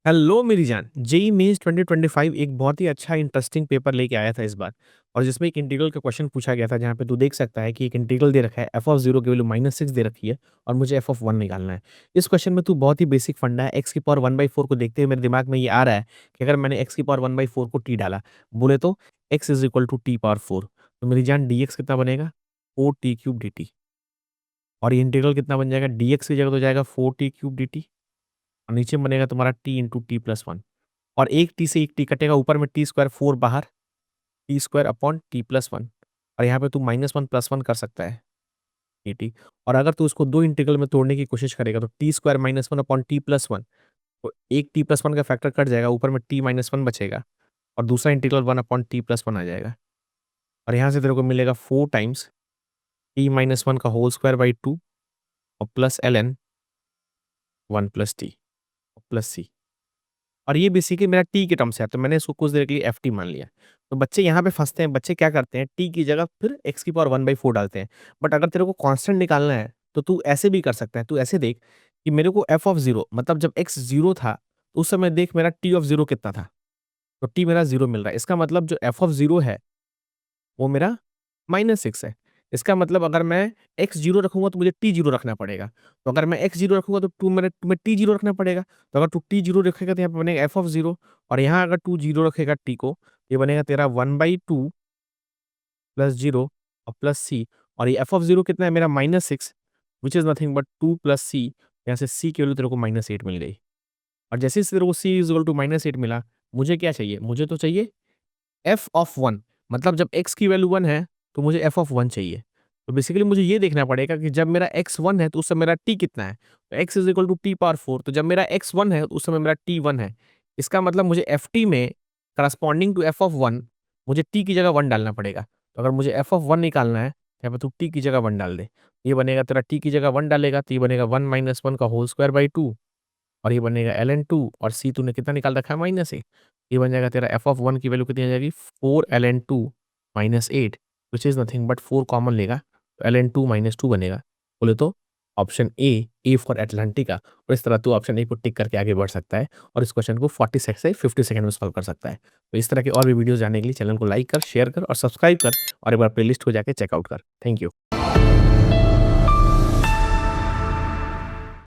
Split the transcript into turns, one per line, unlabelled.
Hello मेरी जान, JEE mains 2025 एक बहुत ही अच्छा इंटरेस्टिंग पेपर लेके आया था इस बार। और जिसमें एक इंटीग्रल का क्वेश्चन पूछा गया था, जहाँ पे तू देख सकता है कि एक इंटीग्रल दे रखा है, एफ ऑफ 0 की वैल्यू -6 दे रखी है और मुझे एफ ऑफ 1 निकालना है। इस क्वेश्चन में तू बहुत ही बेसिक फंडा है, एक्स की पावर 1/4 को देखते हुए मेरे दिमाग में ये आ रहा है कि अगर मैंने एक्स की पावर 1/4 को टी डाला, बोले तो x is equal to t power 4। तो मेरी जान डीएक्स कितना बनेगा? 4t³ dt। और ये इंटीग्रल कितना बन जाएगा? डीएक्स की जगह तो जाएगा 4t³ dt और नीचे बनेगा तुम्हारा टी इंटू टी प्लस 1। और एक टी से एक टी कटेगा, ऊपर में टी स्क्वायर 4 बाहर, T square upon T plus 1। और यहाँ पे तू -1 प्लस 1 कर सकता है, ये टी। और अगर तू उसको दो इंटीग्रल में तोड़ने की कोशिश करेगा तो T square -1 upon T plus 1, तो एक टी प्लस 1 का फैक्टर कट जाएगा, ऊपर में टी -1 बचेगा और दूसरा इंटीग्रल 1 अपॉन टी प्लस 1 आ जाएगा। और यहाँ से तेरे को मिलेगा 4 टाइम्स टी-1 का होल स्क्वायर बाई 2 और plus ln 1 plus T plus C. और ये बेसिकली मेरा टी के टर्म्स है, तो मैंने इसको कुछ देर के लिए एफ टी मान लिया। तो बच्चे यहाँ पे फँसते हैं, बच्चे क्या करते हैं, टी की जगह फिर एक्स की पावर 1/4 डालते हैं। बट अगर तेरे को कांस्टेंट निकालना है, तो तू ऐसे भी कर सकता है। तू ऐसे देख कि मेरे को एफ ऑफ 0 मतलब जब एक्स 0 था, तो उस समय देख मेरा टी ऑफ 0 कितना था, तो टी मेरा 0 मिल रहा है। इसका मतलब जो एफ ऑफ 0 है, वो मेरा -6 है। इसका मतलब अगर मैं x 0 रखूँगा तो मुझे t 0 रखना पड़ेगा। तो अगर मैं x 0 रखूँगा तो तुम्हें t 0 रखना पड़ेगा। तो अगर तू t 0 रखेगा तो यहाँ पे बनेगा f ऑफ 0। और यहाँ अगर तू 0 रखेगा t को, ये बनेगा तेरा 1/2 प्लस 0 और प्लस c। और ये f ऑफ 0 कितना है मेरा? -6, which is nothing but 2 plus c। यहाँ से c की वैल्यू तेरे को -8 मिल गई। और जैसे ही तेरे को c इज़ इक्वल टू -8 मिला, मुझे क्या चाहिए? मुझे तो चाहिए एफ ऑफ 1। मतलब जब x की वैल्यू 1 है, तो मुझे एफ ऑफ 1 चाहिए। तो बेसिकली मुझे ये देखना पड़ेगा कि जब मेरा x 1 है, तो उस समय मेरा t कितना है? तो x is equal to t power 4। तो जब मेरा x 1 है, तो उस समय मेरा t 1 है। इसका मतलब मुझे ft में करस्पॉन्डिंग टू एफ ऑफ 1 मुझे t की जगह 1 डालना पड़ेगा। तो अगर मुझे एफ ऑफ 1 निकालना है, यहाँ पे तू t की जगह 1 डाल दे। ये बनेगा तेरा t की जगह 1 डालेगा, तो ये बनेगा 1 - 1 का होल स्क्वायर बाई 2 और ये बनेगा ln 2 और c तूने कितना निकाल रखा है? -8। ये बन जाएगा तेरा एफ ऑफ 1 की वैल्यू कितनी आ जाएगी? 4 ln 2 -8 which is nothing but 4 common लेगा, तो ln 2 -2 बनेगा। बोले तो ऑप्शन ए फॉर अटलांटिका। और इस तरह तू ऑप्शन ए को टिक करके आगे बढ़ सकता है और इस क्वेश्चन को 40 से 50 सेकंड में सॉल्व कर सकता है। तो इस तरह के और भी वीडियोज़ जानने के लिए चैनल को लाइक कर, शेयर कर और सब्सक्राइब कर और एक बार प्लेलिस्ट को जाके चेकआउट कर। Thank you.